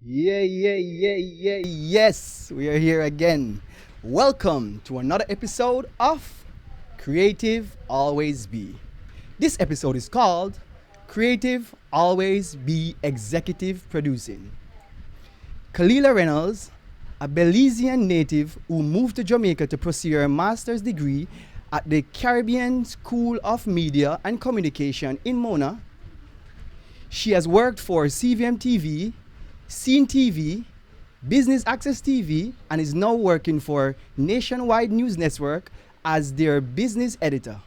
Yes, we are here again. Welcome to another episode of Creative Always Be. This episode is called Creative Always Be Executive Producing. Kalilah Reynolds, a Belizean native who moved to Jamaica to pursue her master's degree at the Caribbean School of Media and Communication in Mona. She has worked for CVM TV, CEEN TV, Business Access TV, and is now working for Nationwide News Network as their business editor.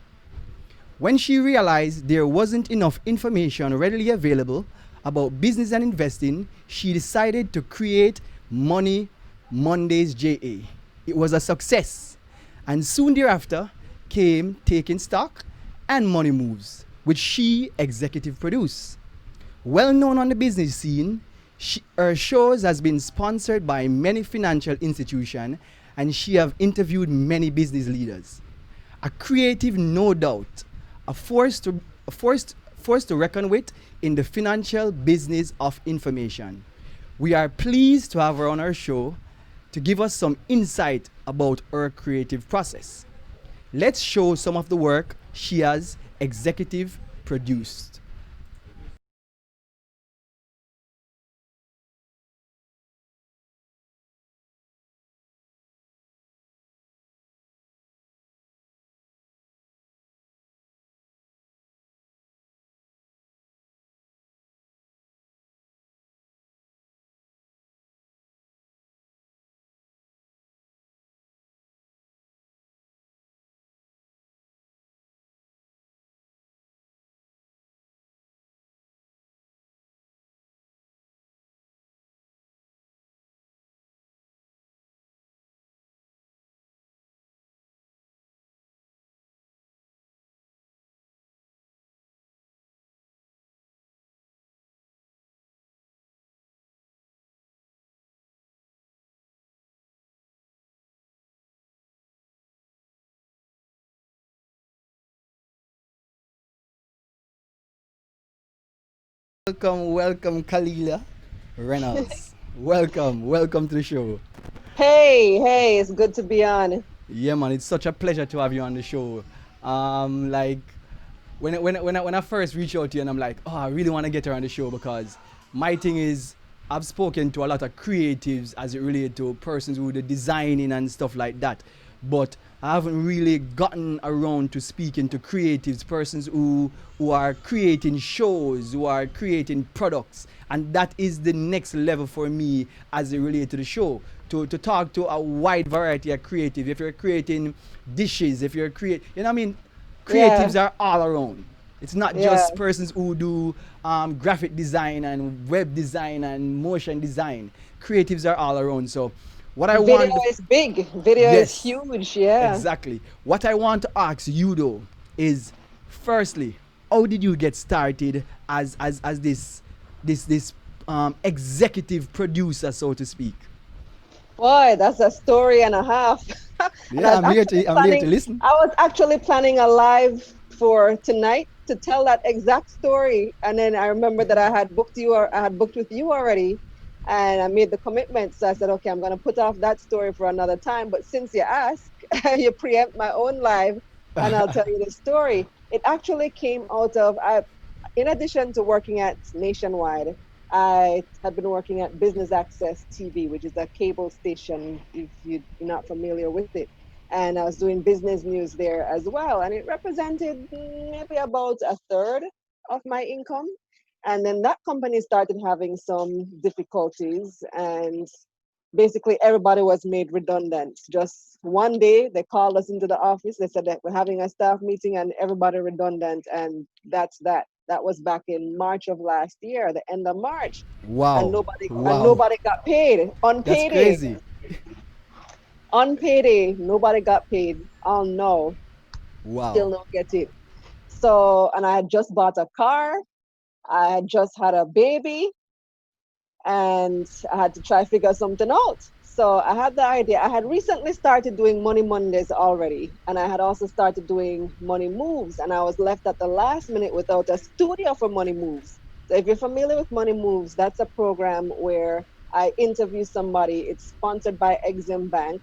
When she realized there wasn't enough information readily available about business and investing, she decided to create Money Mondays JA. It was a success, and soon thereafter came Taking Stock and Money Moves, which she executive produced. Well known on the business scene, her shows has been sponsored by many financial institutions, and she have interviewed many business leaders. A creative, no doubt, a force to reckon with in the financial business of information. We are pleased to have her on our show to give us some insight about her creative process. Let's show some of the work she has executive produced. Welcome, Kalilah Reynolds. Welcome to the show. Hey, it's good to be on. Yeah, man, it's such a pleasure to have you on the show. Like when I first reached out to you, and I'm like, oh, I really want to get her on the show because my thing is, I've spoken to a lot of creatives as it relates to persons who do designing and stuff like that, but I haven't really gotten around to speaking to creatives, persons who are creating shows, who are creating products, and that is the next level for me as it relates to the show. To talk to a wide variety of creative. If you're creating dishes, if you're you know what I mean, Yeah, creatives are all around. It's not yeah. just persons who do graphic design and web design and motion design. Creatives are all around. So, what I Video want, is big. Video is yes, huge. Yeah. exactly. What I want to ask you though is, firstly, how did you get started as this executive producer, so to speak? Boy, that's a story and a half. And Yeah, I'm here to listen. I was actually planning a live for tonight to tell that exact story. And then I remember that I had booked with you already, and I made the commitment. So I said, okay, I'm going to put off that story for another time. But since you ask, you preempt my own live, and I'll tell you the story. It actually came out of, in addition to working at Nationwide, I had been working at Business Access TV, which is a cable station, if you're not familiar with it. And I was doing business news there as well. And it represented maybe about a third of my income. And then that company started having some difficulties, and basically everybody was made redundant. Just one day they called us into the office. They said that we're having a staff meeting and everybody redundant, and that's that. That was back in March of last year, the end of March, and Wow, wow, nobody got paid on that's payday. crazy. On payday, nobody got paid. Oh no, Wow. still not get it. So, and I had just bought a car. I had just had a baby, and I had to try figure something out. So I had the idea. I had recently started doing Money Mondays already, and I had also started doing Money Moves, and I was left at the last minute without a studio for Money Moves. So if you're familiar with Money Moves, that's a program where I interview somebody. It's sponsored by Exim Bank.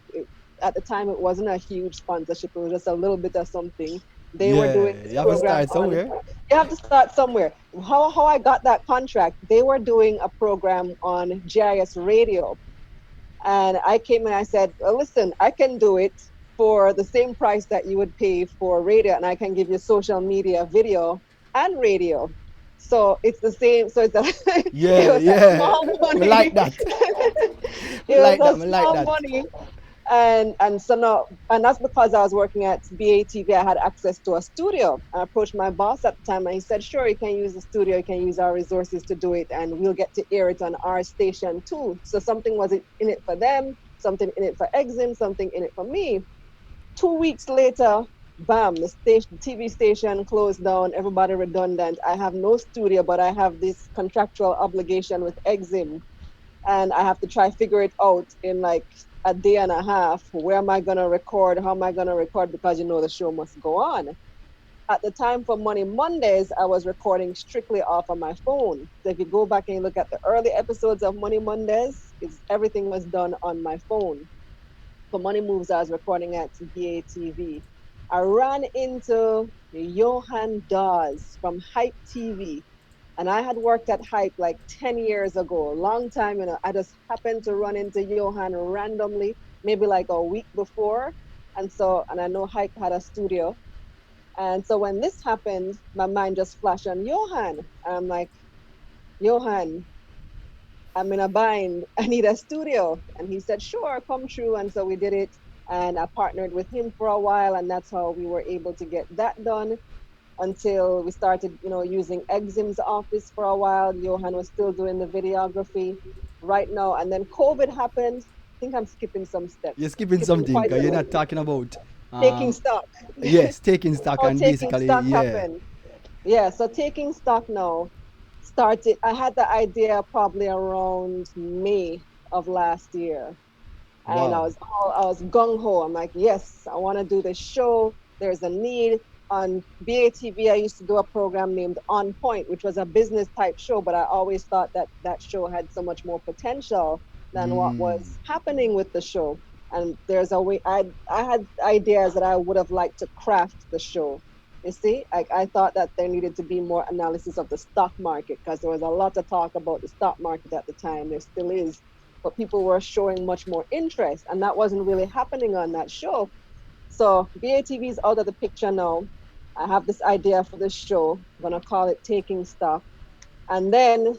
At the time, it wasn't a huge sponsorship. It was just a little bit of something. They were Yeah, doing this you have to program start on. somewhere. You have to start somewhere. How I got that contract? They were doing a program on GIS radio, and I came and I said, well, listen, I can do it for the same price that you would pay for radio, and I can give you social media, video, and radio. So it's the same. So it's a, it Yeah, was a yeah. small Me money. like that. Me It was like that. a Me like small that. money, and so now, and that's because I was working at BATV. I had access to a studio. I approached my boss at the time, and he said, "Sure, you can use the studio. You can use our resources to do it, and we'll get to air it on our station too." So something was in it for them, something in it for Exim, something in it for me. 2 weeks later, bam, the station, the TV station closed down. Everybody redundant. I have no studio, but I have this contractual obligation with Exim, and I have to try figure it out in like a day and a half. Where am I gonna record? How am I gonna record? Because the show must go on. At the time for Money Mondays, I was recording strictly off of my phone. So if you go back and you look at the early episodes of Money Mondays, everything was done on my phone. For Money Moves, I was recording at BATV. I ran into Johan Dawes from Hype TV, and I had worked at Hype like 10 years ago, a long time. I just happened to run into Johan randomly, maybe like a week before. And I know Hype had a studio. And so when this happened, my mind just flashed on Johan. And I'm like, Johan, I'm in a bind. I need a studio. And he said, sure, come through. And so we did it. And I partnered with him for a while. And that's how we were able to get that done until we started, using Exim's office for a while. Johan was still doing the videography right now. And then COVID happened. I think I'm skipping some You're steps, skipping skipping something quite because a you're bit. not talking about, Taking um, stock. yes, taking stock How and taking basically, stock yeah. happened. Yeah, so taking stock now started. I had the idea probably around May of last year, and Wow. I was gung ho. I'm like, yes, I want to do this show. There's a need. On BATV, I used to do a program named On Point, which was a business type show, but I always thought that that show had so much more potential than what Mm. was happening with the show. And there's a way I had ideas that I would have liked to craft the show. You see, I thought that there needed to be more analysis of the stock market because there was a lot of talk about the stock market at the time. There still is, but people were showing much more interest, and that wasn't really happening on that show. So BATV is out of the picture now. I have this idea for this show. I'm gonna call it Taking Stock, and then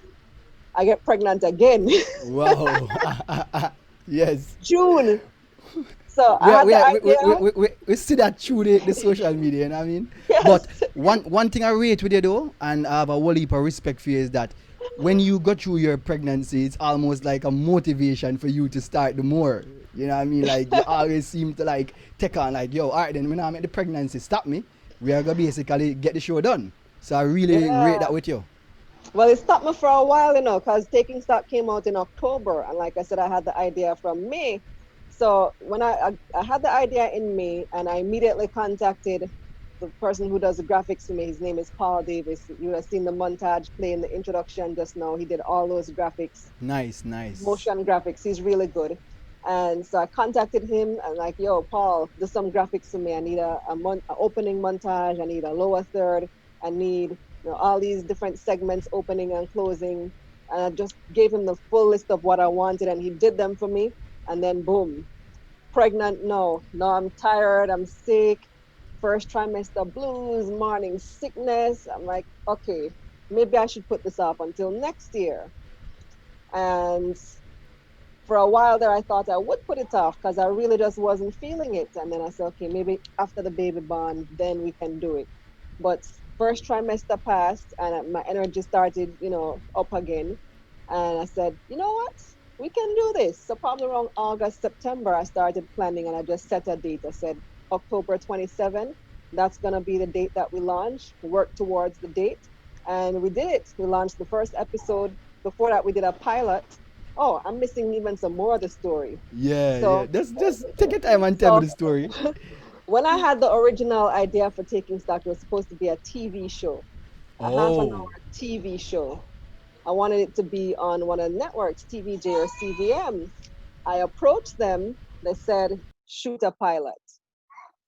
I get pregnant again. Wow. Yes. June. So we, I are, had we, the are, idea. we see that through the social media, you know what I mean? But Yes. one thing I rate with you though, and I have a whole heap of respect for you, is that when you go through your pregnancy, it's almost like a motivation for you to start the more. You know what I mean? Like you always seem to like take on like, yo, alright then when I make the pregnancy, stop me. We are gonna basically get the show done. So I really rate Yeah. that with you. Well, it stopped me for a while, because Taking Stock came out in October, and like I said, I had the idea from May. So when I had the idea in May, and I immediately contacted the person who does the graphics for me. His name is Paul Davis. You have seen the montage playing the introduction just now. He did all those graphics, Nice, nice. motion graphics. He's really good. And so I contacted him and like, yo, Paul, do some graphics for me. I need a opening montage. I need a lower third. I need all these different segments, opening and closing. And I just gave him the full list of what I wanted, and he did them for me. And then boom, pregnant. No, no, I'm tired. I'm sick. First trimester blues, morning sickness. I'm like, okay, maybe I should put this off until next year. And for a while there, I thought I would put it off because I really just wasn't feeling it. And then I said, okay, maybe after the baby born, then we can do it. But first trimester passed, and my energy started, up again. And I said, you know what? We can do this. So probably around August, September, I started planning, and I just set a date. I said October 27. That's gonna be the date that we launch. Work towards the date, and we did it. We launched the first episode. Before that, we did a pilot. Oh, I'm missing even some more of the story. Yeah, yeah. So, Just take your time and tell me so the story. when I had the original idea for Taking Stock, it was supposed to be a TV show, a half an Oh. hour TV show. I wanted it to be on one of the networks, TVJ or CVM. I approached them. They said, shoot a pilot.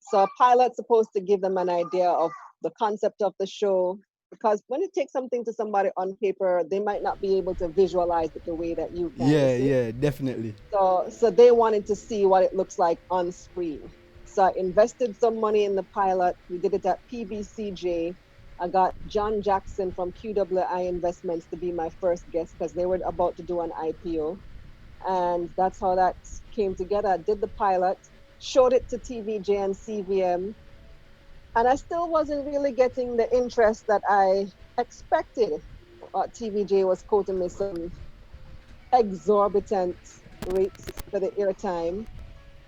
So a pilot's supposed to give them an idea of the concept of the show. Because when you take something to somebody on paper, they might not be able to visualize it the way that you can, you Yeah, see? yeah, definitely. So they wanted to see what it looks like on screen. So I invested some money in the pilot. We did it at PBCJ. I got John Jackson from QWI Investments to be my first guest because they were about to do an IPO. And that's how that came together. I did the pilot, showed it to TVJ and CVM, and I still wasn't really getting the interest that I expected. TVJ was quoting me some exorbitant rates for the airtime.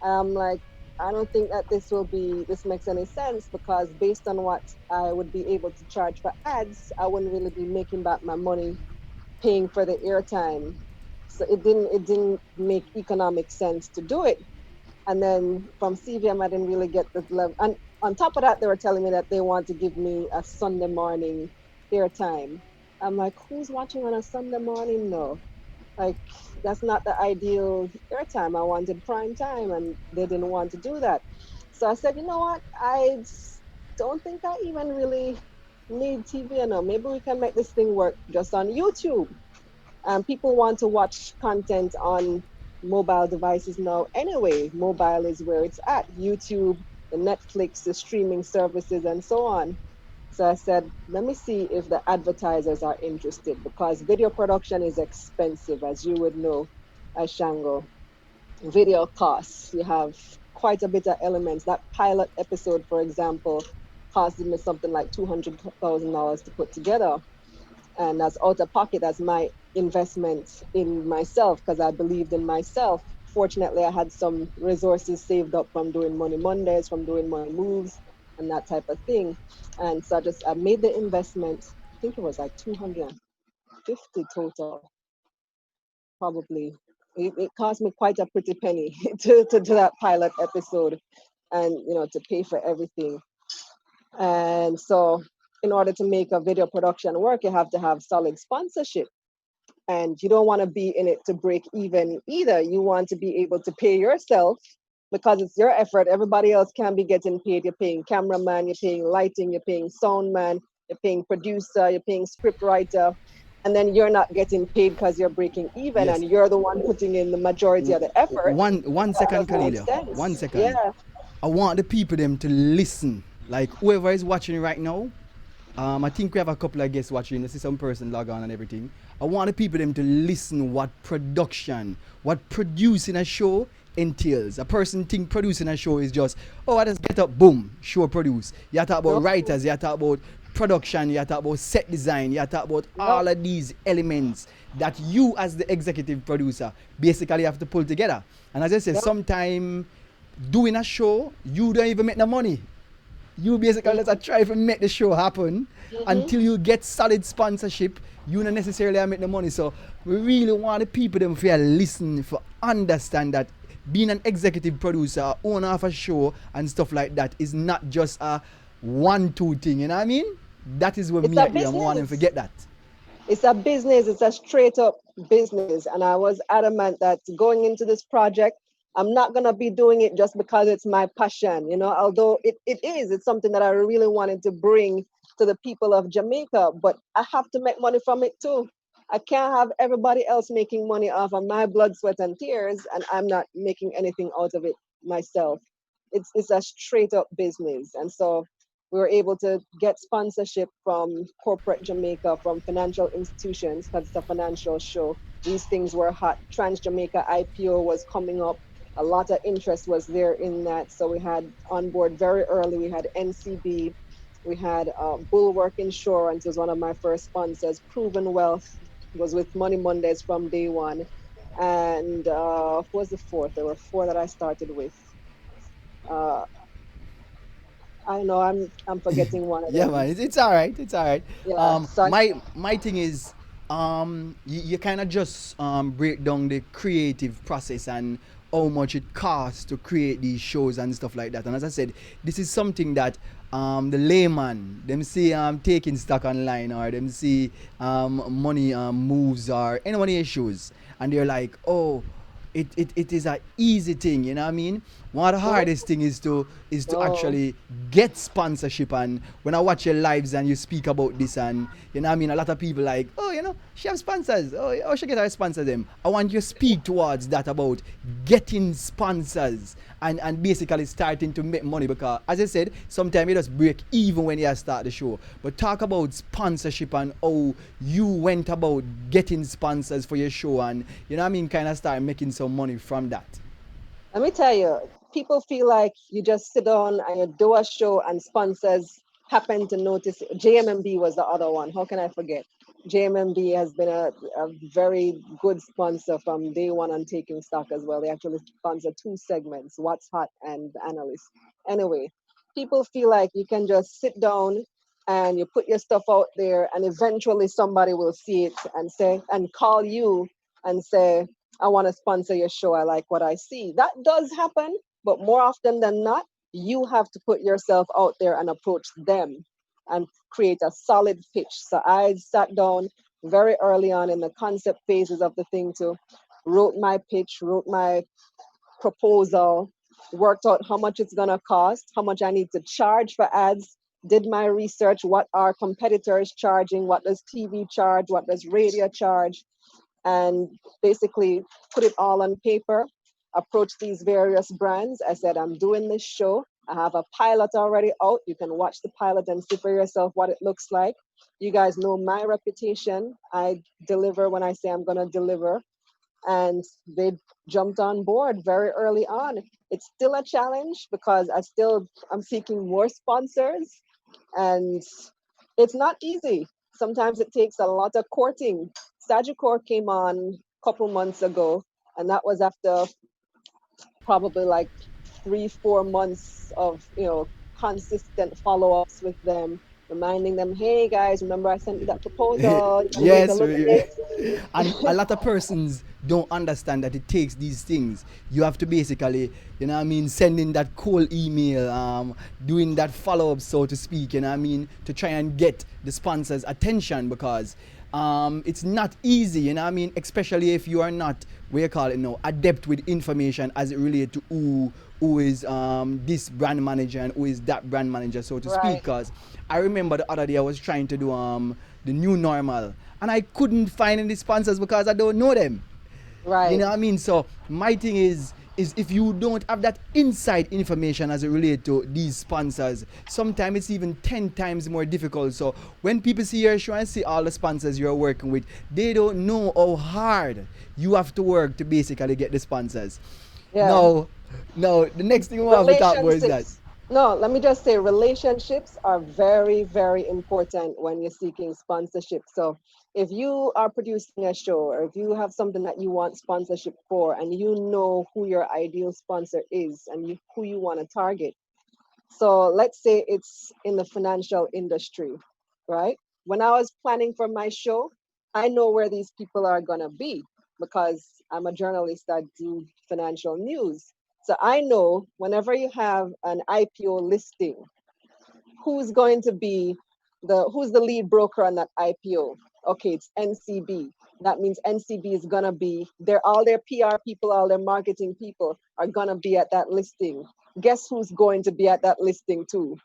I'm like, I don't think that this makes any sense because based on what I would be able to charge for ads, I wouldn't really be making back my money paying for the airtime. So it didn't make economic sense to do it. And then from CVM, I didn't really get the level. And on top of that, they were telling me that they want to give me a Sunday morning airtime. I'm like, who's watching on a Sunday morning? No, like that's not the ideal airtime. I wanted prime time, and they didn't want to do that. So I said, you know what? Don't think I even really need TV. You know, maybe we can make this thing work just on YouTube. People want to watch content on mobile devices now anyway. Mobile is where it's at. YouTube, the Netflix, the streaming services, and so on. So I said, let me see if the advertisers are interested because video production is expensive, as you would know, Ashango. Video costs. You have quite a bit of elements. That pilot episode, for example, costed me something like $200,000 to put together, and that's out of pocket as my investment in myself because I believed in myself. Fortunately, I had some resources saved up from doing Money Mondays, from doing Money Moves, and that type of thing. And so I made the investment. I think it was like 250 total, probably. It cost me quite a pretty penny to that pilot episode, and to pay for everything. And so, in order to make a video production work, you have to have solid sponsorship, and you don't want to be in it to break even either. You want to be able to pay yourself because it's your effort. Everybody else can be getting paid. You're paying cameraman, you're paying lighting, you're paying sound man, you're paying producer, you're paying script writer, and then you're not getting paid because you're breaking even Yes. and you're the one putting in the majority of the effort. One That second, doesn't make Kalilah. sense. 1 second. Yeah. I want the people them to listen. Like whoever is watching right now, I think we have a couple of guests watching. I see some person log on and everything. I want the people them to listen what production, what producing a show entails. A person think producing a show is just, oh, I just get up, boom, show produce. You talk about No. writers, you talk about production, you talk about set design, you talk about No. all of these elements that you as the executive producer basically have to pull together. And as I say, No. sometimes doing a show, you don't even make the money. You basically just try to make the show happen Mm-hmm. until you get solid sponsorship. You don't necessarily make the money. So we really want the people them to listen, for understand that being an executive producer, owner of a show and stuff like that is not just a 1-2 thing. You know what I mean? That is where It's me a at you. I want them to business. forget that. It's a business. It's a straight up business. And I was adamant that going into this project, I'm not going to be doing it just because it's my passion, although it's something that I really wanted to bring to the people of Jamaica, but I have to make money from it too. I can't have everybody else making money off of my blood, sweat, and tears, and I'm not making anything out of it myself. It's a straight up business. And so we were able to get sponsorship from corporate Jamaica, from financial institutions, because it's a financial show. These things were hot. Trans Jamaica IPO was coming up. A lot of interest was there in that. So we had on board very early. We had NCB. We had Bulwark Insurance was one of my first sponsors. Proven Wealth was with Money Mondays from day one. And who was the fourth? There were four that I started with. Uh, I know I'm forgetting one of Yeah, them. man, it's all right. It's all right. Yeah. So My thing is, you kind of just break down the creative process and how much it costs to create these shows and stuff like that. And as I said, this is something that the layman them see taking stock online, or them see money moves or any money issues, and they're like, oh, it is a easy thing, you know what I mean? One of the No, hardest thing is to no. actually get sponsorship. And when I watch your lives and you speak about this, and you know what I mean, a lot of people like, oh, you know, she have sponsors, oh she get her sponsor them. I want you to speak towards that, about getting sponsors and basically starting to make money, because as I said, sometimes you just break even when you start the show. But talk about sponsorship and how you went about getting sponsors for your show, and you know what I mean, kind of start making some money from that. Let me tell you, people feel like you just sit down and you do a show and sponsors happen to notice it. JMMB was the other one. How can I forget? JMMB has been a very good sponsor from day one on Taking Stock as well. They actually sponsor two segments, What's Hot and Analyst. Anyway, people feel like you can just sit down and you put your stuff out there and eventually somebody will see it and say and call you and say, I want to sponsor your show. I like what I see. That does happen, but more often than not, you have to put yourself out there and approach them and create a solid pitch. So I sat down very early on in the concept phases of the thing to wrote my pitch, wrote my proposal, worked out how much it's gonna cost, how much I need to charge for ads, did my research, what are competitors charging, what does TV charge, what does radio charge, and basically put it all on paper, approach these various brands. I said, I'm doing this show. I have a pilot already out. You can watch the pilot and see for yourself what it looks like. You guys know my reputation. I deliver when I say I'm going to deliver. And they jumped on board very early on. It's still a challenge because I'm seeking more sponsors, and it's not easy. Sometimes it takes a lot of courting. Sagicor came on a couple months ago, and that was after probably like 3, 4 months of consistent follow-ups with them, reminding them, hey guys, remember I sent you that proposal, you can take a Yes, look at and a it. lot of persons don't understand that it takes these things. You have to basically, you know what I mean, sending that cold email, doing that follow up, so to speak, you know what I mean, to try and get the sponsor's attention, because it's not easy, you know what I mean, especially if you are not, we call it now, adept with information as it relates to who is this brand manager and who is that brand manager, so to speak. Right, Because I remember the other day I was trying to do the new normal, and I couldn't find any sponsors because I don't know them. You right. know what I mean? So my thing is if you don't have that inside information as it relates to these sponsors, sometimes it's even 10 times more difficult. So when people see your show and see all the sponsors you're working with, they don't know how hard you have to work to basically get the sponsors. Yeah. Now, now the next thing we have to talk about is that. Relationships. No, let me just say relationships are very, very important when you're seeking sponsorship. So if you are producing a show or if you have something that you want sponsorship for and you know who your ideal sponsor is and who you want to target. So let's say it's in the financial industry, right? When I was planning for my show, I know where these people are going to be because I'm a journalist that do financial news. So I know whenever you have an IPO listing, who's going to be who's the lead broker on that IPO? Okay, it's NCB. That means NCB is gonna be there. All their PR people, all their marketing people are gonna be at that listing. Guess who's going to be at that listing too?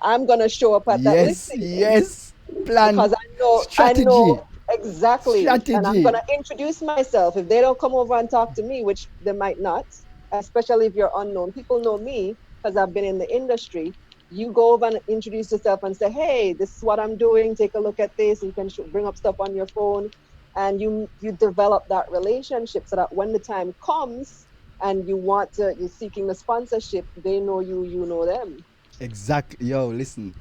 I'm gonna show up at that Yes, listing yes. Plan, because I know strategy, exactly, and I'm strategy. gonna introduce myself. If they don't come over and talk to me, which they might not, especially if you're unknown, people know me because I've been in the industry. You go over and introduce yourself and say, "Hey, this is what I'm doing. Take a look at this." You can bring up stuff on your phone, and you develop that relationship so that when the time comes and you're seeking the sponsorship, they know you, you know them. Exactly. Yo, listen.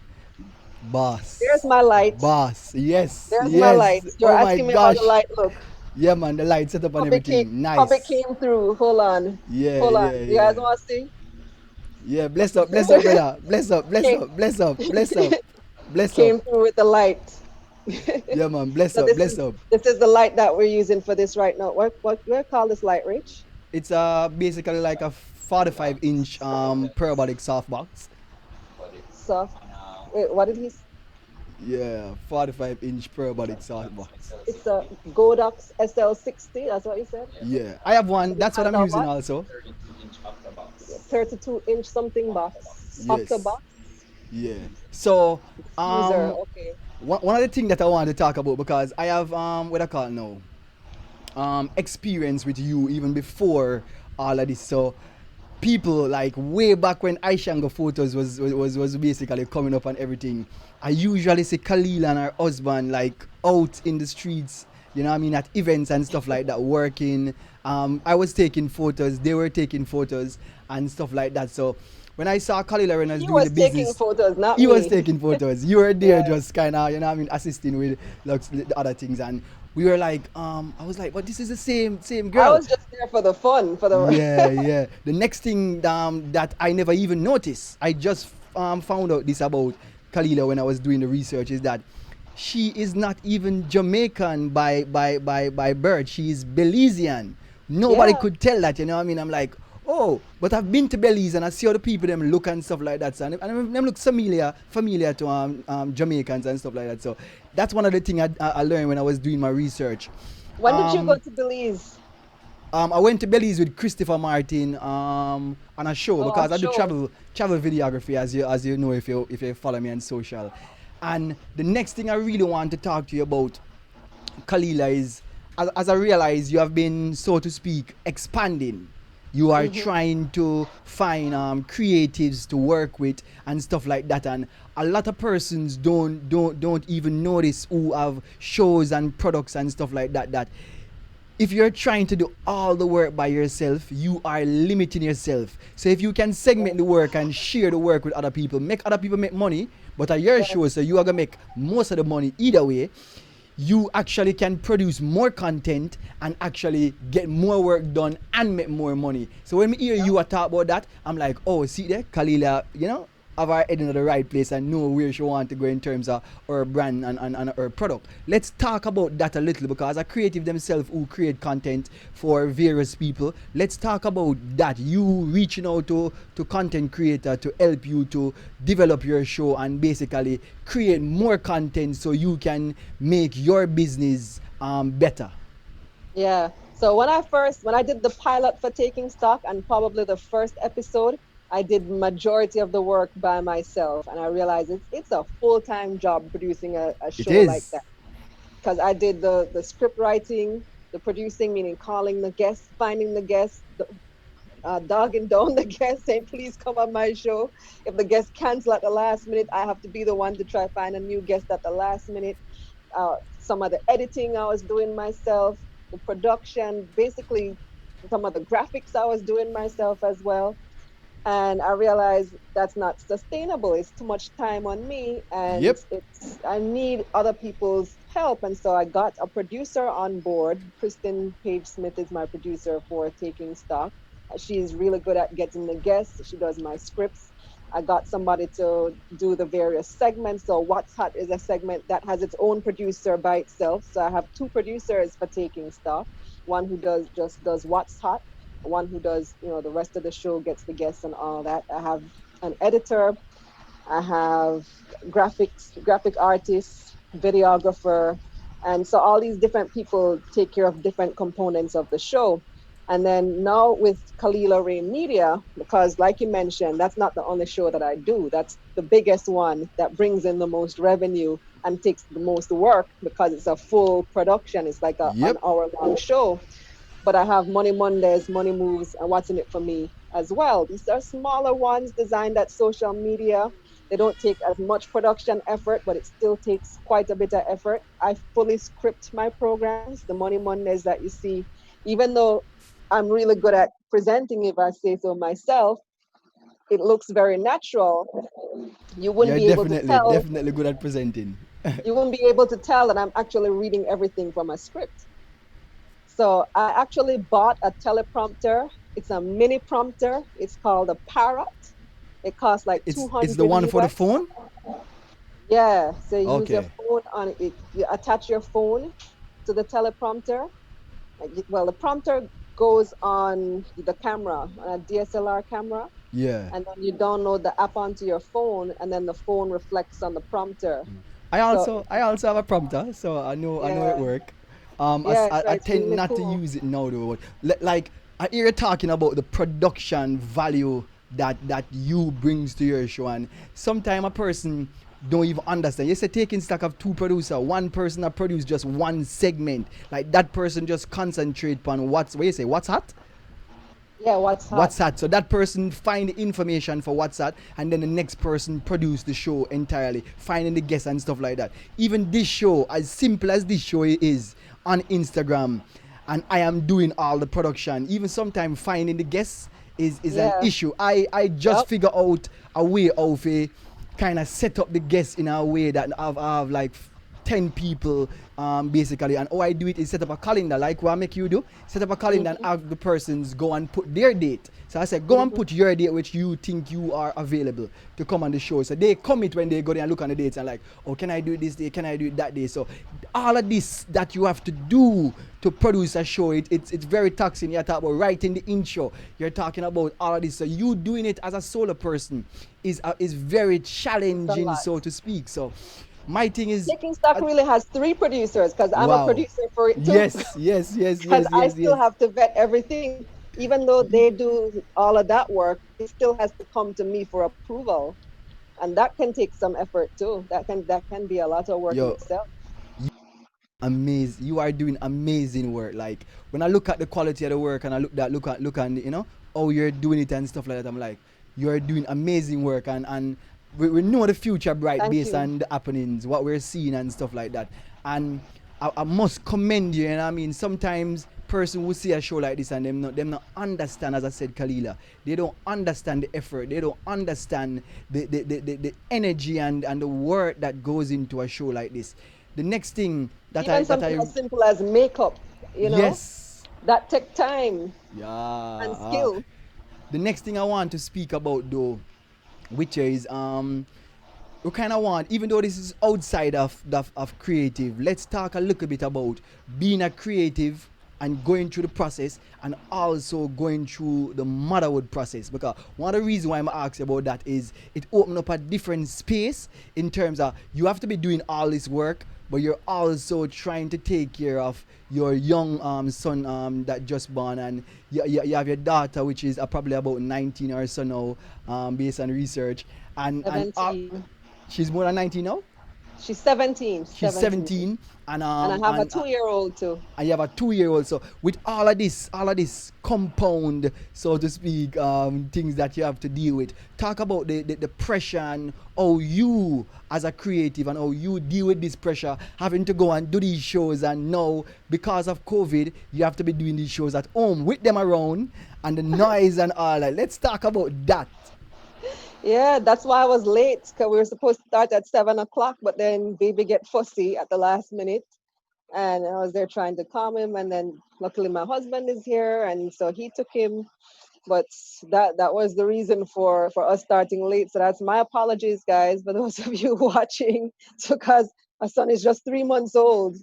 There's Boss. my light. Boss. Yes. There's my light. Yes. You're Oh my asking me how the gosh. light look. Yeah, man. The light set up and everything. Public Nice. came through. Hold on. Yeah, Hold on. yeah, You guys yeah. want to see? Yeah. Bless up, brother. Bless up, bless came, up, bless up, bless up, bless up. came through with the light. Yeah, man. Bless So up, bless up. this is the light that we're using for this right now. What we call this light, Rich? It's basically like a 45-inch parabolic softbox. Soft. Wait, what did he? Yeah, 45-inch parabolic softbox. It's a Godox SL60. That's what you said. Yeah, I have one. And it That's what has I'm a using what? also. 32-inch something box. Yes. Octobox. Yeah. So, User. um, Okay. one of the things that I want to talk about because I have what I call it now experience with you even before all of this. So people like way back when Aishango photos was basically coming up and everything. I usually see Kalilah and her husband like out in the streets, you know what I mean, at events and stuff like that, working. I was taking photos, they were taking photos and stuff like that. So when I saw Kalilah Reynolds He doing the was taking business, photos, not he was me. taking photos. You were there Yeah. just kind of, you know what I mean, assisting with like, the other things. And we were like, I was like, but this is the same I girl. was just there for the fun, for Yeah, the. yeah. The next thing that I never even noticed, I just found out this about Kalilah when I was doing the research, is that she is not even Jamaican by birth. She is Belizean. Nobody Yeah. could tell that, you know what I mean? I'm like, oh, but I've been to Belize and I see how the people them look and stuff like that. So, and them look familiar to Jamaicans and stuff like that. So that's one of the things I learned when I was doing my research. When did you go Um, to Belize? I went to Belize with Christopher Martin on a show Oh, I'm because I do sure. travel videography, as you know, if you follow me on social. And the next thing I really want to talk to you about, Kalilah, is as I realize you have been, so to speak, expanding. You are Hmm. trying to find creatives to work with and stuff like that, and a lot of persons don't even notice who have shows and products and stuff like that. That if you're trying to do all the work by yourself, you are limiting yourself. So if you can segment the Yes. work and share the work with other people, make other people make money, but at your show, Yes. so you are gonna make most of the money either way. You actually can produce more content and actually get more work done and make more money. So when we hear Yep. you talk about that, I'm like, oh, see there, Kalilah, you know, have our head in the right place and know where she want to go in terms of her brand and her product. Let's talk about that a little because a creative themselves who create content for various people. Let's talk about that. You reaching out to content creator to help you to develop your show and basically create more content so you can make your business better. Yeah. So when I did the pilot for taking stock and probably the first episode, I did majority of the work by myself, and I realized it's a full-time job producing a It show like is. that. Because I did the script writing, the producing, meaning calling the guests, finding the guests, dogging down the guest, saying, please come on my show. If the guest cancel at the last minute, I have to be the one to try find a new guest at the last minute. Some of the editing I was doing myself, the production, basically some of the graphics I was doing myself as well. And I realized that's not sustainable. It's too much time on me, and Yep. it's I need other people's help. And so I got a producer on board. Kristen Page Smith is my producer for Taking Stock. She's really good at getting the guests. She does my scripts. I got somebody to do the various segments. So What's Hot is a segment that has its own producer by itself. So I have two producers for Taking Stock. One who does What's Hot, one who does, the rest of the show, gets the guests and all that. I have an editor, I have graphic artists, videographer, and so all these different people take care of different components of the show. And then now with Kalilah Ray Media, because like you mentioned, that's not the only show that I do. That's the biggest one that brings in the most revenue and takes the most work because it's a full production. It's like an Yep. hour long show. But I have Money Mondays, Money Moves, and What's in It for Me as well. These are smaller ones designed at social media. They don't take as much production effort, but it still takes quite a bit of effort. I fully script my programs, the Money Mondays that you see, even though I'm really good at presenting, if I say so myself, it looks very natural. You wouldn't You're be able to tell, definitely good at presenting. you wouldn't be able to tell that I'm actually reading everything from a script. So I actually bought a teleprompter. It's a mini prompter. It's called a Parrot. It costs like It's the 200 one for the US. phone. Yeah, so you use your Okay. phone on it. You attach your phone to the teleprompter. Well, the prompter goes on the camera, on a DSLR camera, Yeah. and then you download the app onto your phone, and then the phone reflects on the prompter. I So also I also have a prompter, so I know it yeah, work. yeah, so I it's tend really not to cool. use it now though. Like I hear you talking about the production value that you brings to your show, and sometimes a person don't even understand. You say taking stock of two producer, one person that produce just one segment, like that person just concentrate on what you say what's hot. Yeah, what's hot? WhatsApp. So that person find the information for WhatsApp, and then the next person produce the show entirely, finding the guests and stuff like that. Even this show, as simple as this show is on Instagram, and I am doing all the production. Even sometimes finding the guests is an Yeah, issue. I just yep. figure out a way of a kind of set up the guests in a way that I have like 10 people basically, and all I do it is set up a calendar like what I make you do, set up a calendar and Hmm. have the persons go and put their date. So I said go and Hmm. put your date which you think you are available to come on the show. So they commit when they go there and look on the dates and like, oh, can I do it this day, can I do it that day? So all of this that you have to do to produce a show, it's very taxing. You're talking about writing the intro, you're talking about all of this, so you doing it as a solo person is very It's a challenging, lot. so to speak. So my thing is, Taking Stock uh, really has three producers because I'm a wow, producer for it too. yes, yes, yes, Because yes, I yes, still yes. have to vet everything. Even though they do all of that work, it still has to come to me for approval. And that can take some effort too. That can be a lot of work in Yo, itself. amazing, you are doing amazing work. Like when I look at the quality of the work and I look at how you're doing it and stuff like that, I'm like, you're doing amazing work, and we know the future bright Thank based you. on the happenings, what we're seeing and stuff like that. And I must commend you. And I mean, sometimes person will see a show like this and them not understand, as I said, Kalilah. They don't understand the effort. They don't understand the energy and the work that goes into a show like this. The next thing that I Even that something I as simple as makeup, you know, yes, that take time yeah. and skill. The next thing I want to speak about though, which is we kind of want, even though this is outside of creative, let's talk a little bit about being a creative and going through the process, and also going through the motherhood process. Because one of the reasons why I'm asking about that is it opened up a different space in terms of you have to be doing all this work, but you're also trying to take care of your young son that just born, and you have your daughter which is probably about 19 or so now, based on research, and 17. she's more than 19 now. She's 17. She's 17. 17, and And I have a 2 year old too. you have a 2 year old. So with all of this compound, so to speak, things that you have to deal with. Talk about the pressure and how you as a creative and how you deal with this pressure, having to go and do these shows, and now because of COVID, you have to be doing these shows at home with them around and the noise and all that. Let's talk about that. Yeah, that's why I was late because we were supposed to start at 7 o'clock, but then baby get fussy at the last minute. And I was there trying to calm him. And then luckily my husband is here. And so he took him. But that was the reason for us starting late. So that's my apologies, guys, for those of you watching. So because my son is just 3 months old,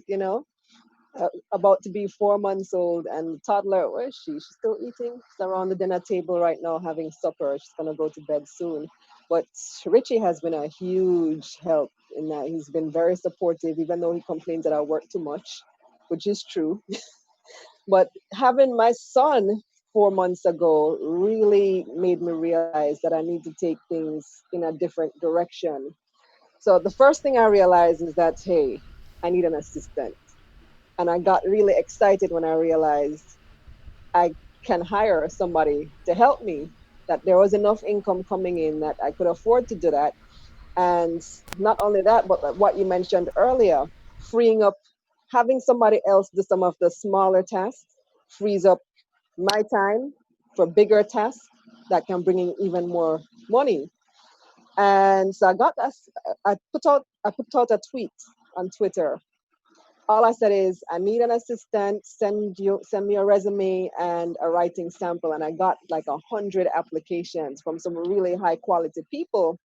about to be 4 months old, and toddler, where is she? She's still eating. She's around the dinner table right now having supper. She's gonna go to bed soon. But Richie has been a huge help in that. He's been very supportive, even though he complains that I work too much, which is true. But having my son 4 months ago really made me realize that I need to take things in a different direction. So the first thing I realized is that, hey, I need an assistant. And I got really excited when I realized I can hire somebody to help me, that there was enough income coming in that I could afford to do that. And not only that, but like what you mentioned earlier, freeing up, having somebody else do some of the smaller tasks frees up my time for bigger tasks that can bring in even more money. And so I got that. I put out a tweet on Twitter. All I said is, I need an assistant. Send me a resume and a writing sample. And I got like 100 applications from some really high quality people.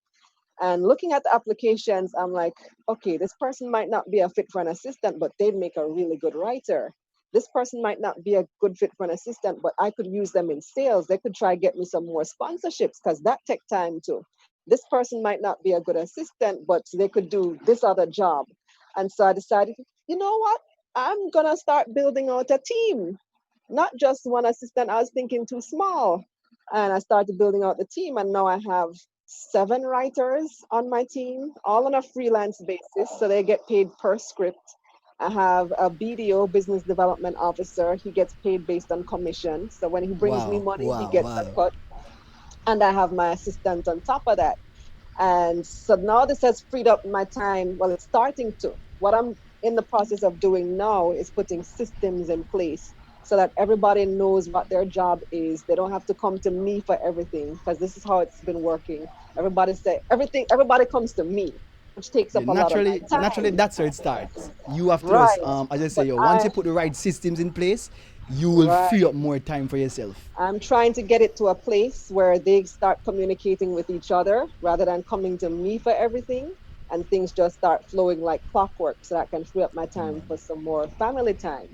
And looking at the applications, I'm like, okay, this person might not be a fit for an assistant, but they'd make a really good writer. This person might not be a good fit for an assistant, but I could use them in sales. They could try get me some more sponsorships because that take time too. This person might not be a good assistant, but they could do this other job. And so I decided, you know what? I'm gonna start building out a team, not just one assistant. I was thinking too small. And I started building out the team, and now I have 7 writers on my team, all on a freelance basis. So they get paid per script. I have a BDO, business development officer. He gets paid based on commission. So when he brings me Wow, money, he wow, gets a wow. cut. And I have my assistant on top of that. And so now this has freed up my time. Well, it's starting to. What I'm in the process of doing now is putting systems in place so that everybody knows what their job is. They don't have to come to me for everything because this is how it's been working. Everybody say everything, everybody comes to me, which takes Yeah, up a lot of my naturally, time. that's where it starts. You have to just, Right. as I say, But yo, once you put the right systems in place, you will free right. up more time for yourself. I'm trying to get it to a place where they start communicating with each other rather than coming to me for everything, and things just start flowing like clockwork so that I can free up my Yeah, time man. for some more family time.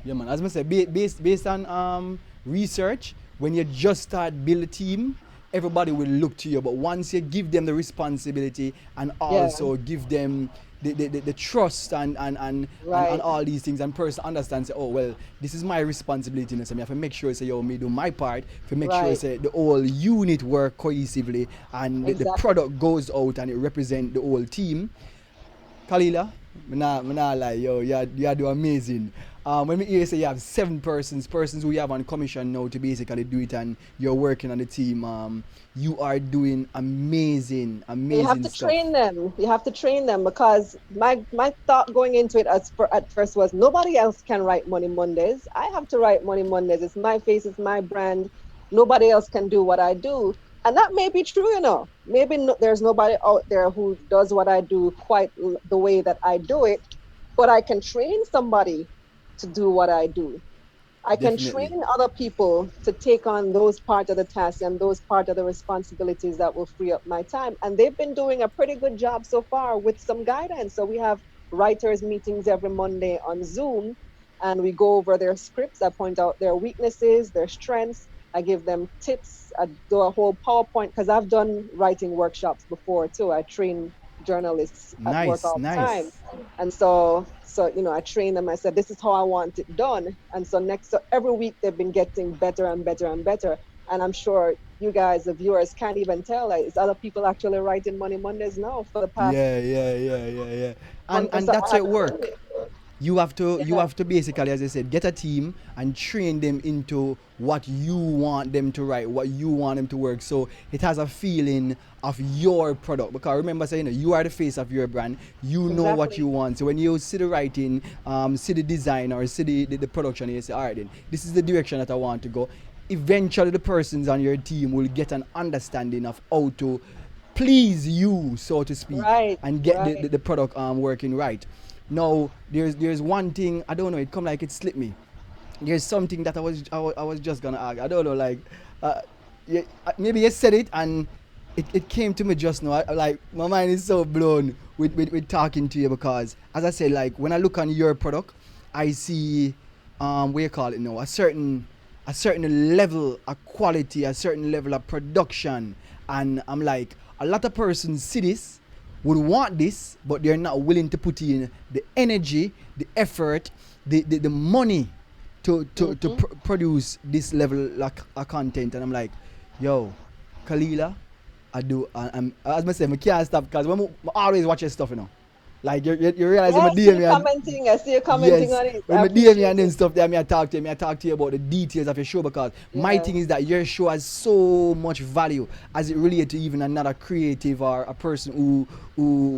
Yeah, man. As I say, based on research, when you just start build a team, everybody will look to you. But once you give them the responsibility and Yeah, also give them the trust and right, all these things, and person understands, say, oh well, this is my responsibility. So I have to make sure, say, yo, me do my part to make sure, right. say, the whole unit work cohesively and the Exactly. product goes out and it represent the whole team. Kalilah, me nah lie, yo, you do amazing. When we hear say you have 7 persons who you have on commission now to basically do it, and you're working on the team, you are doing amazing, And you have amazing to stuff. train them. You have to train them because my thought going into it at first was nobody else can write Money Mondays. I have to write Money Mondays. It's my face, it's my brand. Nobody else can do what I do. And that may be true, you know. Maybe there's nobody out there who does what I do quite the way that I do it, but I can train somebody to do what I do. I can Definitely. train other people to take on those part of the tasks and those part of the responsibilities that will free up my time. And they've been doing a pretty good job so far with some guidance. So we have writers meetings every Monday on Zoom, and we go over their scripts. I point out their weaknesses, their strengths. I give them tips. I do a whole PowerPoint because I've done writing workshops before too. I train journalists at work Nice, all the time. nice. And so I trained them. I said, this is how I want it done. And so every week they've been getting better and better and better. And I'm sure you guys, the viewers, can't even tell. Like, is other people actually writing Money Mondays now for the past Yeah. And month or and so? that's I how it haven't done work. it. You Yeah, have to basically, as I said, get a team and train them into what you want them to write, what you want them to work, so it has a feeling of your product. Because remember, saying, you are the face of your brand, you know what you exactly. want. So when you see the writing, see the design, or see the production, and you say, all right, then this is the direction that I want to go. Eventually the persons on your team will get an understanding of how to please you, so to speak, Right, and get right. the product working right. Now, there's one thing, I don't know, it come like it slipped me. There's something that I was just gonna ask. I don't know, like, uh, yeah, maybe you said it and it came to me just now. Like, my mind is so blown with talking to you, because as I said, like, when I look on your product, I see, what you call it now, a certain level of quality, a certain level of production, and I'm like, a lot of persons see this, would want this, but they're not willing to put in the energy, the effort, the money to Hmm. produce this level of content. And I'm like, yo, Kalilah, as I say, I can't stop, because I always watch your stuff, Like, you realize when Yeah, I I see DM you me and commenting. I see you commenting yes, on it. when I I DM you appreciate and then it. stuff there, me I talk to you about the details of your show, because my Yeah, thing is that your show has so much value as it relates to even another creative or a person who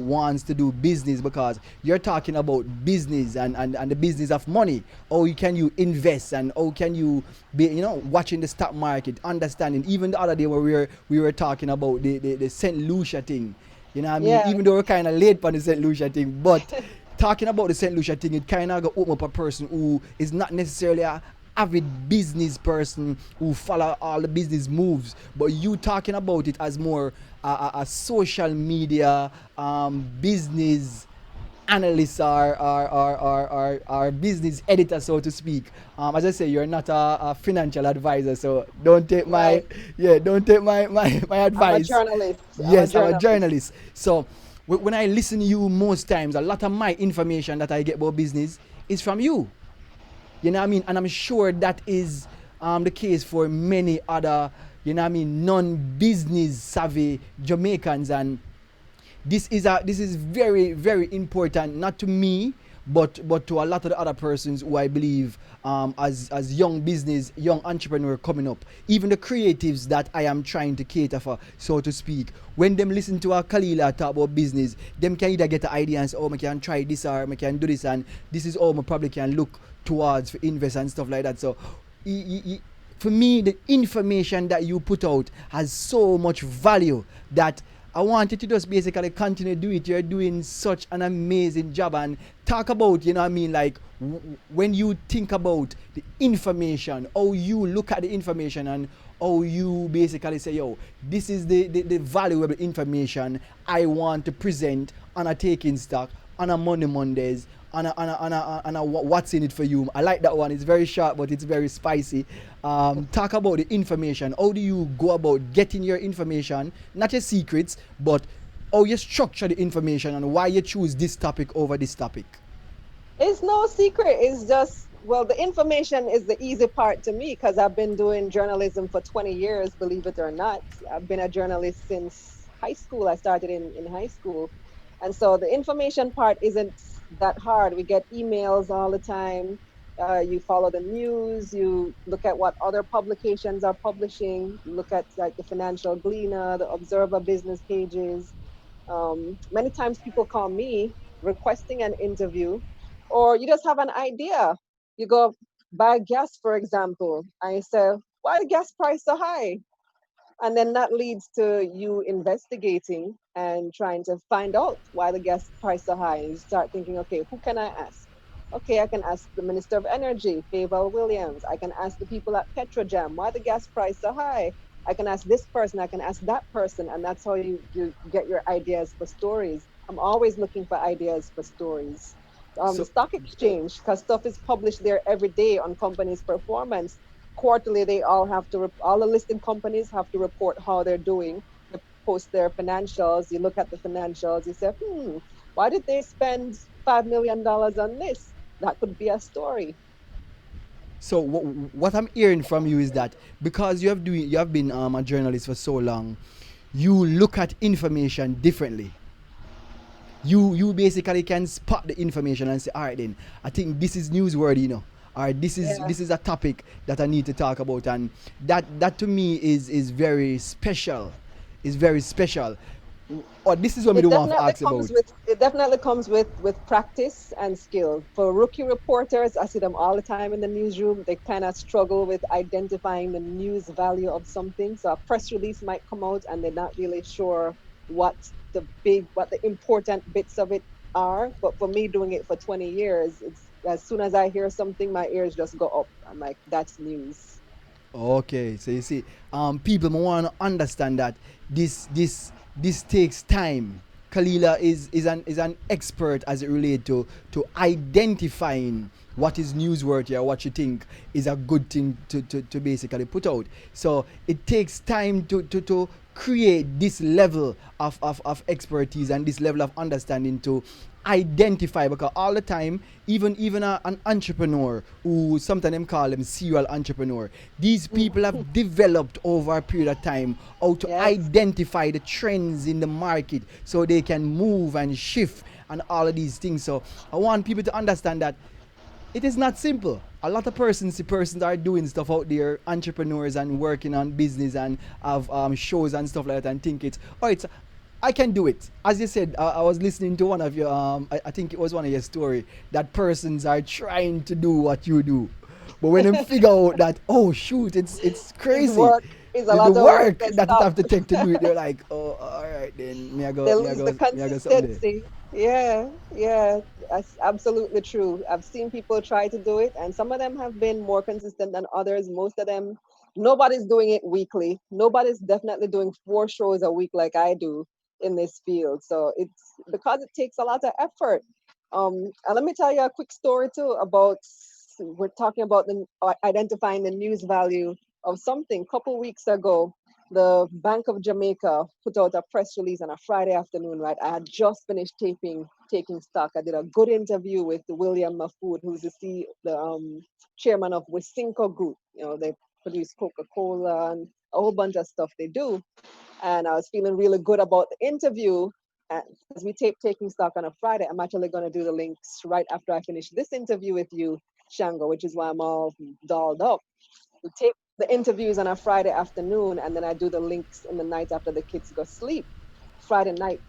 wants to do business, because you're talking about business and the business of money. How can you invest, and how can you be, watching the stock market, understanding. Even the other day where we were talking about the St. Lucia thing. You know what I mean? yeah, Even though we're kind of late for the St. Lucia thing, but talking about the St. Lucia thing, it kind of got open up a person who is not necessarily avid business person who follow all the business moves, but you talking about it as more a social media business analyst or business editor, so to speak. As I say, you're not a financial advisor, so don't take my Right. don't take my I'm a advice. journalist. I'm a Yes, I'm a journalist. journalist. So when I listen to you, most times a lot of my information that I get about business is from you. You know what I mean? And I'm sure that is the case for many other, you know what I mean, non-business savvy Jamaicans. And this is very very important, not to me, but to a lot of the other persons who I believe, as young business, young entrepreneur coming up, even the creatives that I am trying to cater for, so to speak. When them listen to a Kalilah talk about business, them can either get the idea and say, oh, I can try this or I can do this, and this is all I probably can look towards for invest and stuff like that. So for me, the information that you put out has so much value that I want you to just basically continue to do it. You're doing such an amazing job, and talk about, you know what I mean, like when you think about the information, how you look at the information, and how you basically say, yo, this is the valuable information I want to present on a taking stock on a Mondays, on a what's in it for you. I like that one. It's very short, but it's very spicy. Talk about the information. How do you go about getting your information? Not your secrets, but how you structure the information and why you choose this topic over this topic. It's no secret. It's just, well, the information is the easy part to me because I've been doing journalism for 20 years, believe it or not. I've been a journalist since high school. I started in high school. And so the information part isn't that hard. We get emails all the time. You follow the news, you look at what other publications are publishing, look at like the Financial Gleaner, the Observer business pages. Many times people call me requesting an interview, or you just have an idea. You go buy gas, for example, and you say, why the gas price so high? And then that leads to you investigating and trying to find out why the gas price so high. And you start thinking, okay, who can I ask? Okay, I can ask the Minister of Energy, Fable Williams. I can ask the people at Petrojam, why the gas price so high? I can ask this person, I can ask that person. And that's how you get your ideas for stories. I'm always looking for ideas for stories. The So stock exchange, because stuff is published there every day on companies' performance. Quarterly, they all have to, all the listed companies have to report how they're doing. They post their financials. You look at the financials, you say, why did they spend $5 million on this? That could be a story. so what I'm hearing from you is that because you have been a journalist for so long, you look at information differently. You basically can spot the information and say, all right, then I think this is newsworthy, all right, Yeah. this is a topic that I need to talk about. And that to me is very special. Is very special. Or this is what we It don't want to definitely ask comes about. with it definitely comes with practice and skill. For rookie reporters, I see them all the time in the newsroom. They kind of struggle with identifying the news value of something. So a press release might come out and they're not really sure what what the important bits of it are. But for me doing it for 20 years, it's as soon as I hear something, my ears just go up. I'm like, that's news. Okay, so you see, people want to understand that this takes time. Kalilah is an expert as it relates to identifying what is newsworthy or what you think is a good thing to basically put out. So it takes time to create this level of expertise and this level of understanding to identify, because all the time, even an entrepreneur, who sometimes them call them serial entrepreneur, these people have developed over a period of time how to Yes. identify the trends in the market so they can move and shift and all of these things. So I want people to understand that it is not simple. A lot of persons are doing stuff out there, entrepreneurs and working on business and have shows and stuff like that, and think it's, oh, it's, I can do it. As you said, I was listening to one of your, I think it was one of your story, that persons are trying to do what you do, but when they figure out that, oh shoot, it's It's crazy, work. It's a the lot of work. work They that it stop. have to take to do it, they're like, oh, all right, then me I They go, me I lose the go, me I go something there. consistency. Yeah, yeah, that's absolutely true. I've seen people try to do it, and some of them have been more consistent than others. Most of them, nobody's doing it weekly. Nobody's definitely doing 4 shows a week like I do in this field. So it's because it takes a lot of effort. And let me tell you a quick story too about we're talking about the identifying the news value of something. Couple weeks ago, the Bank of Jamaica put out a press release on a Friday afternoon, right? I had just finished taking stock. I did a good interview with William Mafood, who's the chairman of Wisinko Group. You know, they produce Coca-Cola and a whole bunch of stuff they do. And I was feeling really good about the interview. And as we taking stock on a Friday, I'm actually going to do the links right after I finish this interview with you, Shango, which is why I'm all dolled up. We take the interviews on a Friday afternoon, and then I do the links in the night after the kids go sleep. Friday night,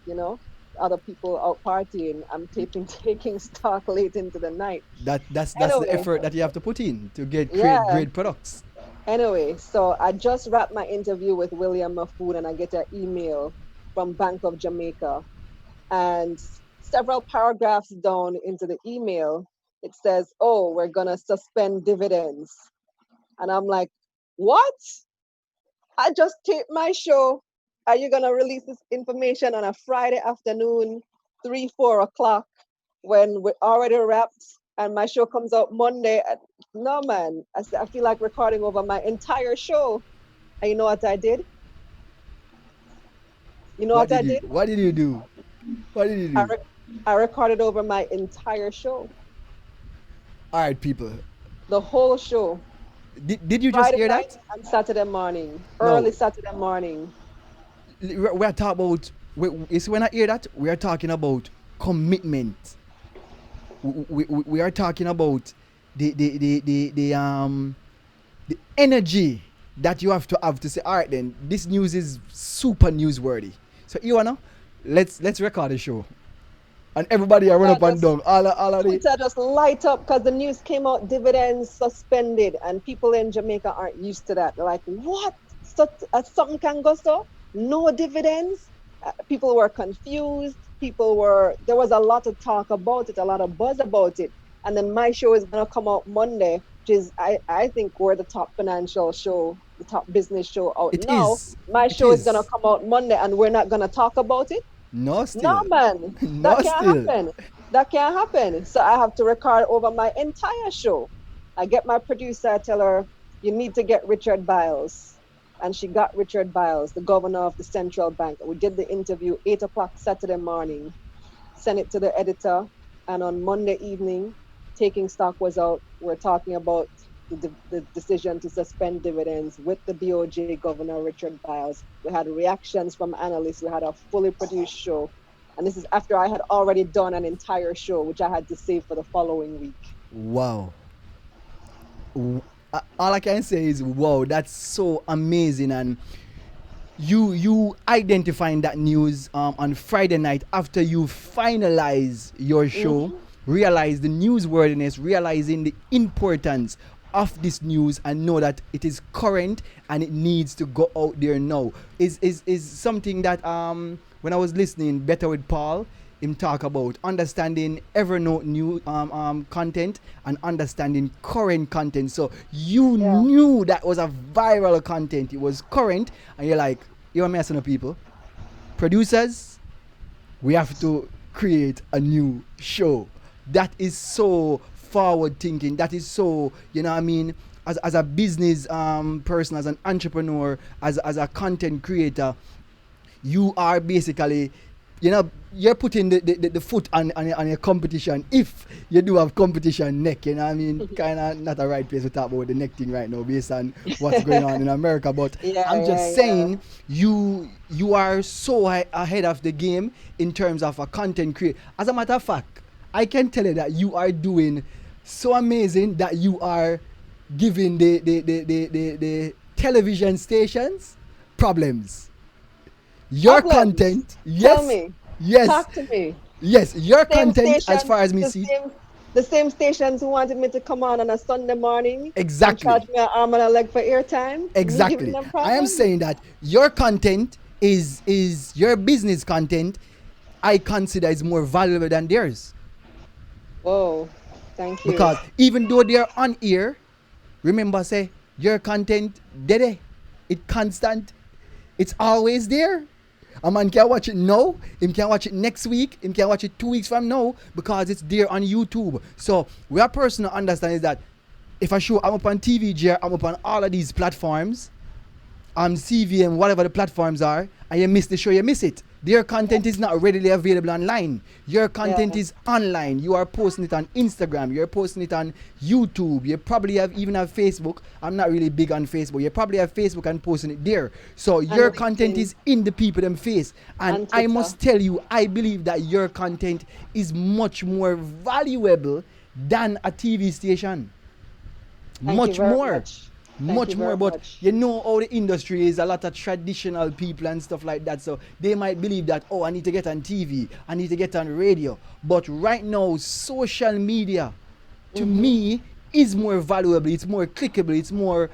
other people out partying. I'm taking stock late into the night. That's the Anyway, effort that you have to put in to create yeah. great products. Anyway, so I just wrapped my interview with William Mafood, and I get an email from Bank of Jamaica, and several paragraphs down into the email, it says, "Oh, we're gonna suspend dividends," and I'm like, "What? I just taped my show. Are you gonna release this information on a Friday afternoon, 3, 4 o'clock, when we're already wrapped and my show comes out Monday?" No, man. I feel like recording over my entire show. And you know what I did? You know what I did? What did you do? What did you I, do? re- I recorded over my entire show, All right, people. the whole show, Did you just Friday hear night that? and Saturday morning, No. early Saturday morning. We're talking about. It's when I hear that we are talking about commitment. We are talking about the energy that you have to say, all right, then this news is super newsworthy. So you wanna let's record the show, and everybody I run Twitter up and just down all of the Twitter just light up because the news came out, dividends suspended, and people in Jamaica aren't used to that. They're like, "What? Something can go so? No dividends?" People were confused. There was a lot of talk about it, a lot of buzz about it. And then my show is gonna come out Monday, which is I think we're the top financial show, the top business show out it now. is My it show is gonna is come out Monday, and we're not gonna talk about it. no No, still man, that no can't still. happen. That can't happen. So I have to record over my entire show. I get my producer, I tell her, "You need to get Richard Biles." And she got Richard Biles, the governor of the central bank. We did the interview 8 o'clock Saturday morning, sent it to the editor. And on Monday evening, taking stock was out. We're talking about the decision to suspend dividends with the BOJ governor, Richard Biles. We had reactions from analysts. We had a fully produced show. And this is after I had already done an entire show, which I had to save for the following week. Wow. All I can say is wow, that's so amazing. And you identifying that news on Friday night after you finalize your show, Hmm. realize the newsworthiness, realizing the importance of this news, and know that it is current and it needs to go out there now. Is something that when I was listening better with Paul, him talk about understanding Evernote new content and understanding current content. So you Yeah. knew that was a viral content. It was current, and you're like, you're messing up people. Producers, we have to create a new show. That is so forward thinking. That is so, you know what I mean? As a business person, as an entrepreneur, as a content creator, you are basically, you're putting the foot on your competition, if you do have competition neck. You know what I mean? Kind of not a right place to talk about the neck thing right now based on what's going on in America, but Yeah, I'm yeah, just yeah. saying you are so ahead of the game in terms of a content creator. As a matter of fact, I can tell you that you are doing so amazing that you are giving the television stations problems. Your Problems. content, Tell yes, me. yes, Talk to me. yes, your Same content as stations, far as me the see it, same stations who wanted me to come on a Sunday morning and charge exactly, me an arm and a leg for airtime. Me giving exactly. them I am problems. saying that your content is your business content I consider is more valuable than theirs. Whoa. Thank you. Because even though they're on air, remember say your content there. It constant. It's always there. A man can watch it now, him can watch it next week, him can watch it 2 weeks from now because it's there on YouTube. So we are personal understand is that if I show I'm up on TVG, I'm up on all of these platforms, CVM, whatever the platforms are, and you miss the show, you miss it. Their content is not readily available online. Your content Yeah. is online. You are posting it on Instagram. You're posting it on YouTube. You probably have even have Facebook. I'm not really big on Facebook. You probably have Facebook and posting it there. So And your content LinkedIn is in the people them face. And and I Twitter. must tell you, I believe that your content is much more valuable than a TV station. Thank you Much very more. much. Thank you Much more. very But much. you know how the industry is a lot of traditional people and stuff like that. So they might believe that, oh, I need to get on TV, I need to get on radio. But right now, social media to Mm-hmm. me is more valuable, it's more clickable, it's more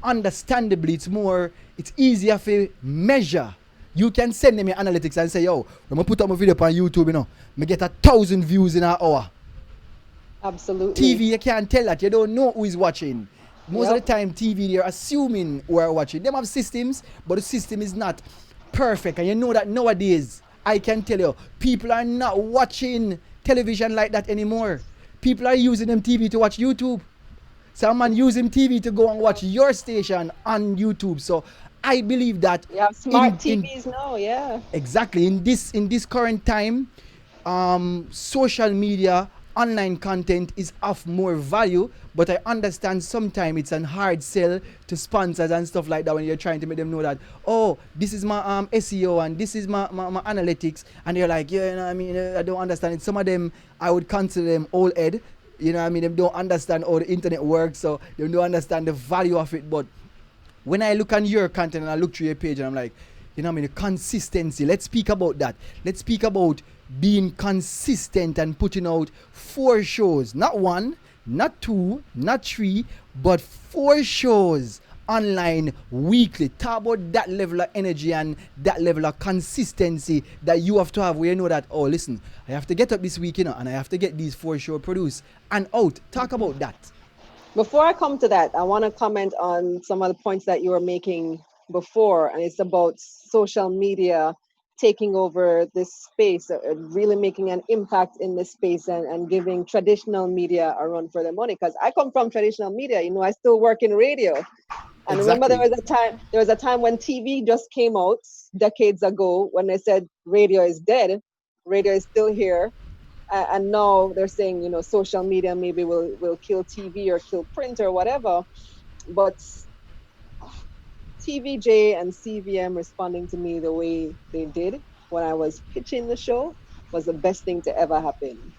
understandable, it's easier to measure. You can send them your analytics and say, yo, when I put up my video on YouTube, I get 1,000 views in an hour. Absolutely. TV, you can't tell that. You don't know who is watching. Most of the Yep. time, TV, they're assuming who are watching. They have systems, but the system is not perfect. And you know that nowadays, I can tell you, people are not watching television like that anymore. People are using them TV to watch YouTube. Someone using TV to go and watch your station on YouTube. So I believe that You have smart in TVs now, yeah. exactly in this current time, social media online content is of more value, but I understand sometimes it's an hard sell to sponsors and stuff like that when you're trying to make them know that, oh, this is my SEO and this is my analytics, and they're like, yeah, I mean, I don't understand it. Some of them I would consider them old ed. I mean, they don't understand how the internet works, so they don't understand the value of it. But when I look on your content and I look through your page and I'm like, I mean, the consistency. Let's speak about that. Let's speak about being consistent and putting out 4 shows, not one, not two, not three, but 4 shows online weekly. Talk about that level of energy and that level of consistency that you have to have where you know that, oh, listen, I have to get up this week, and I have to get these 4 shows produced and out. Talk about that. Before I come to that, I want to comment on some of the points that you were making before, and it's about social media taking over this space, really making an impact in this space, and giving traditional media a run for their money. Because I come from traditional media, I still work in radio. And remember, there Exactly. was a time there was a time when TV just came out decades ago when they said radio is dead. Radio is still here, and now they're saying social media maybe will kill TV or kill print or whatever. But TVJ and CVM responding to me the way they did when I was pitching the show was the best thing to ever happen.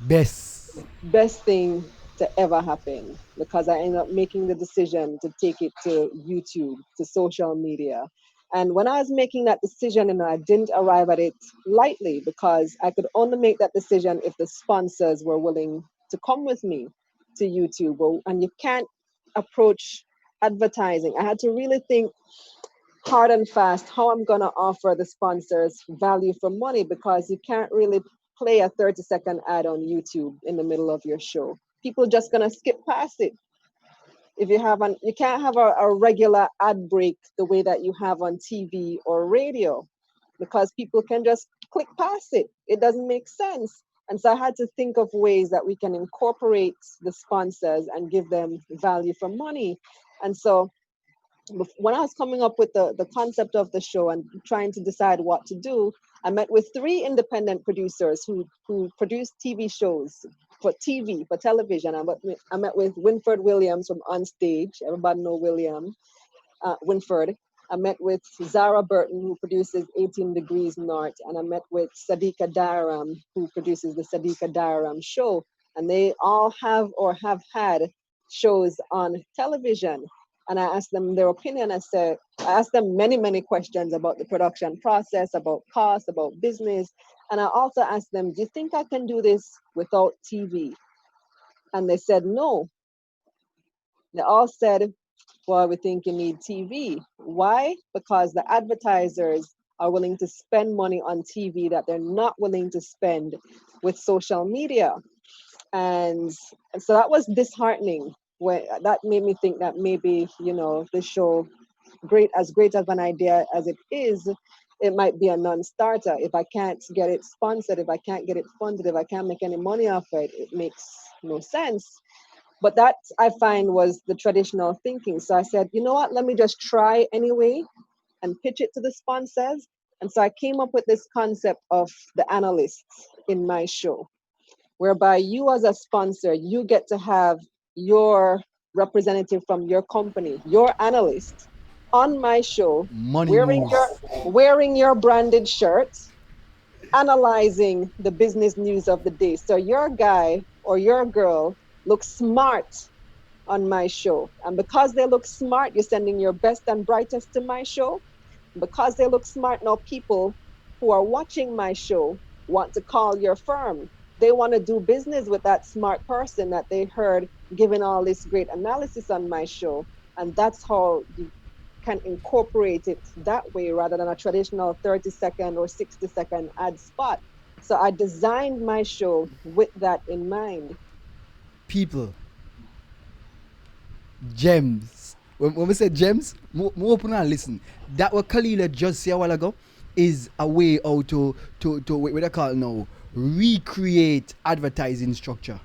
Best. Best thing to ever happen, because I ended up making the decision to take it to YouTube, to social media. And when I was making that decision, and I didn't arrive at it lightly, because I could only make that decision if the sponsors were willing to come with me to YouTube. And you can't approach advertising. I had to really think hard and fast how I'm going to offer the sponsors value for money, because you can't really play a 30-second ad on YouTube in the middle of your show. People just going to skip past it. If you can't have a regular ad break the way that you have on TV or radio, because people can just click past it. It doesn't make sense. And so I had to think of ways that we can incorporate the sponsors and give them value for money. And so when I was coming up with the concept of the show and trying to decide what to do, I met with 3 independent producers who produce TV shows for TV, for television. I met with Winford Williams from Onstage. Everybody know William, Winford. I met with Zara Burton, who produces 18 Degrees North, and I met with Sadiqa Diaram, who produces the Sadiqa Diaram show. And they all have or have had shows on television. And I asked them their opinion. I asked them many, many questions about the production process, about cost, about business. And I also asked them, do you think I can do this without TV? And they said no. They all said, well, we think you need TV. Why? Because the advertisers are willing to spend money on TV that they're not willing to spend with social media. And so that was disheartening. When that made me think that maybe, the show, great as an idea as it is, it might be a non-starter. If I can't get it sponsored, if I can't get it funded, if I can't make any money off it, it makes no sense. But that, I find, was the traditional thinking. So I said, you know what, let me just try anyway and pitch it to the sponsors. And so I came up with this concept of the analysts in my show, whereby you, as a sponsor, you get to have your representative from your company, your analyst, on my show, Money wearing your moves. wearing your branded shirt, analyzing the business news of the day. So your guy or your girl looks smart on my show. And because they look smart, you're sending your best and brightest to my show. Because they look smart, now people who are watching my show want to call your firm. They want to do business with that smart person that they heard giving all this great analysis on my show. And that's how you can incorporate it that way rather than a traditional 30-second or 60-second ad spot. So I designed my show with that in mind. People, gems. When we say gems, more open and listen. That what Kalilah just said a while ago is a way how to what they call now, recreate advertising structure.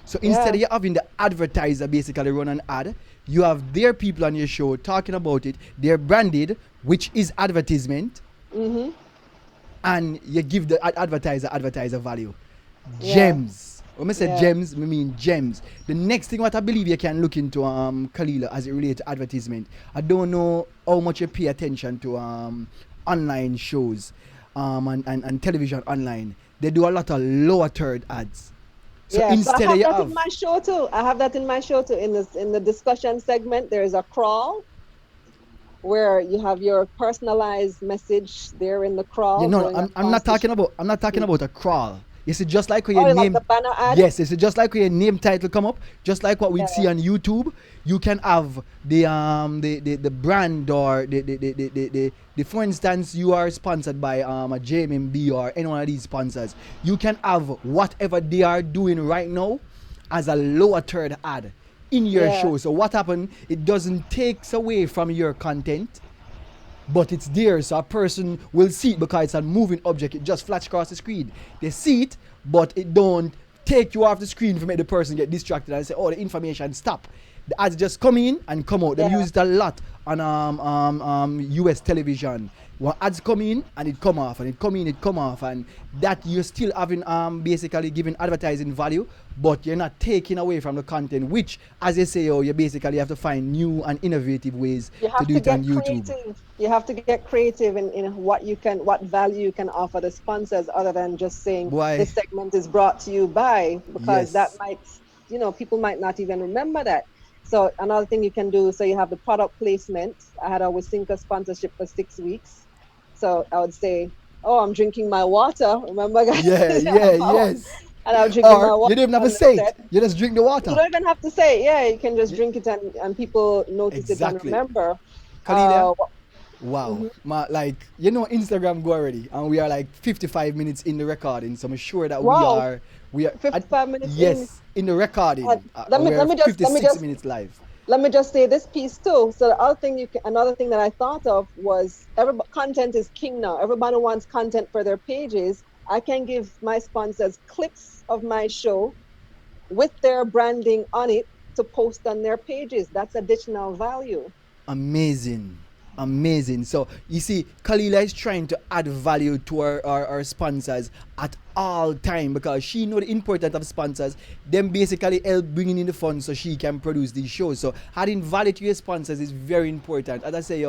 So instead Yeah. of you having the advertiser basically run an ad, you have their people on your show talking about it. They're branded, which is advertisement, Mm-hmm. and you give the advertiser value. Yeah. Gems. When I say Yeah. gems, I mean gems. The next thing what I believe you can look into Kalilah as it relates to advertisement. I don't know how much you pay attention to online shows and television online. They do a lot of lower third ads. So Yeah, so I instead of have you that in have my show too. I have that in my show too. In the discussion segment, there is a crawl where you have your personalized message there in the yeah, crawl no, going I'm across not the talking about a crawl. You see, just like when your oh, like name, the banner ad? yes, it's just like when your name title come up, just like what we'd see Yeah, on YouTube. You can have the brand or the for instance, you are sponsored by a JMB or any one of these sponsors. You can have whatever they are doing right now as a lower third ad in your yeah, show. So what happened? It doesn't takes away from your content, but it's there, so a person will see it because it's a moving object. It just flash across the screen. They see it, but it don't take you off the screen to make the person get distracted and say, "Oh, the information stop." The ads just come in and come out. They yeah. use it a lot on US television. When ads come in and it come off, and it come in, it come off, and that you're still having basically giving advertising value, but you're not taking away from the content. Which, as they say, you basically have to find new and innovative ways You to have do to it on get YouTube. creative. You have to get creative in what value you can offer the sponsors other than just saying Why? this segment is brought to you by, because that Yes. might, people might not even remember that. So another thing you can do, so you have the product placement. I had a Wasinka sponsorship for 6 weeks. So I would say, oh, I'm drinking my water. Remember, guys? Yeah, yeah, yes. And I'm drinking my Or you water don't even have to on the say it. set. You just drink the You water. don't even have to say it. Yeah, you can just Y- drink it and people notice it and exactly. remember. Kalilah, Uh, wow. mhm. Like, Instagram go already. And we are like 55 minutes in the recording. So I'm sure that Wow, we are, 55 minutes in. yes, in the recording. Let me We're let me just let me 56 just minutes live. let me just say this piece too. So the other thing another thing that I thought of was content is king now. Everybody wants content for their pages. I can give my sponsors clips of my show with their branding on it to post on their pages. That's additional value. Amazing. Amazing. So you see, Kalilah is trying to add value to our sponsors at all time because she know the importance of sponsors. Them basically help bringing in the funds so she can produce these shows. So adding value to your sponsors is very important. As I say,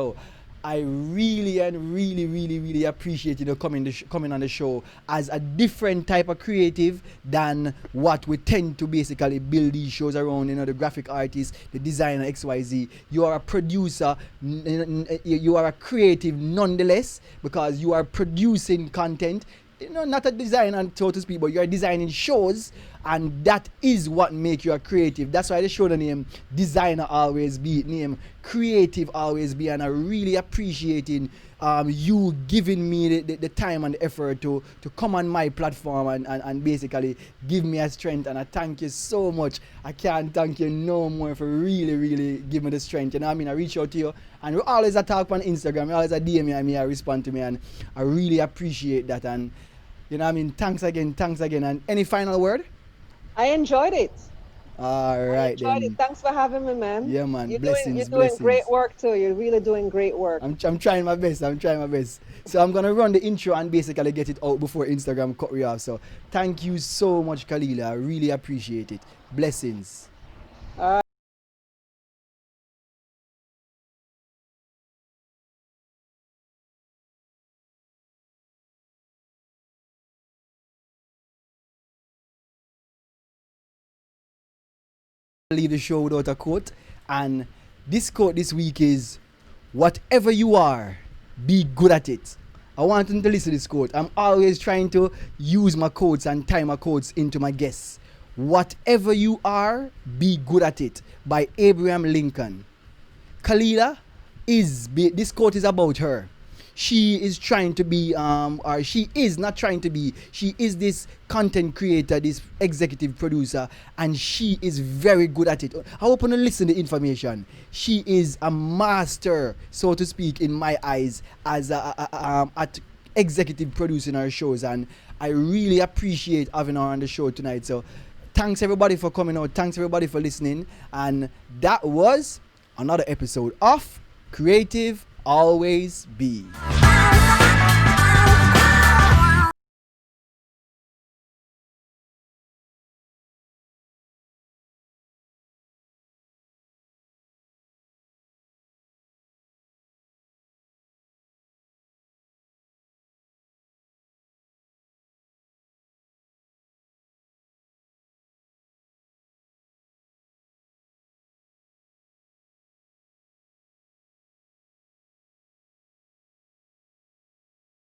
I really and really, really, really appreciate coming on the show as a different type of creative than what we tend to basically build these shows around. The graphic artist, the designer, XYZ. You are a producer, you are a creative nonetheless because you are producing content. Not a designer, so to speak, but you're designing shows and that is what make you a creative. That's why they show the name designer always be, name creative always be, and I really appreciating you giving me the time and the effort to come on my platform and basically give me a strength, and I thank you so much. I can't thank you no more for really give me the strength. You know what I mean? I reach out to you and we always a talk on Instagram, you always a DM me and me I respond to me, and I really appreciate that. And you know what I mean, thanks again. And any final word? I enjoyed it. All I right enjoyed it. then. Thanks for having me, man. Yeah man, You're blessings, doing great blessings. work too. You're really doing great work. I'm trying my best. So I'm gonna run the intro and basically get it out before Instagram cut me off. So thank you so much, Kalilah. I really appreciate it. Blessings. Leave the show without a quote, and this quote this week is, "Whatever you are, be good at it." I want them to listen to this quote. I'm always trying to use my quotes and tie my quotes into my guests. "Whatever you are, be good at it" by Abraham Lincoln. Kalilah this quote is about her. She is trying to be, or she is not trying to be, she is this content creator, this executive producer, and she is very good at it. I hope you listen to the information. She is a master, so to speak, in my eyes, as at executive producing our shows, and I really appreciate having her on the show tonight. So thanks everybody for coming out, thanks everybody for listening, and that was another episode of Creative Always Be.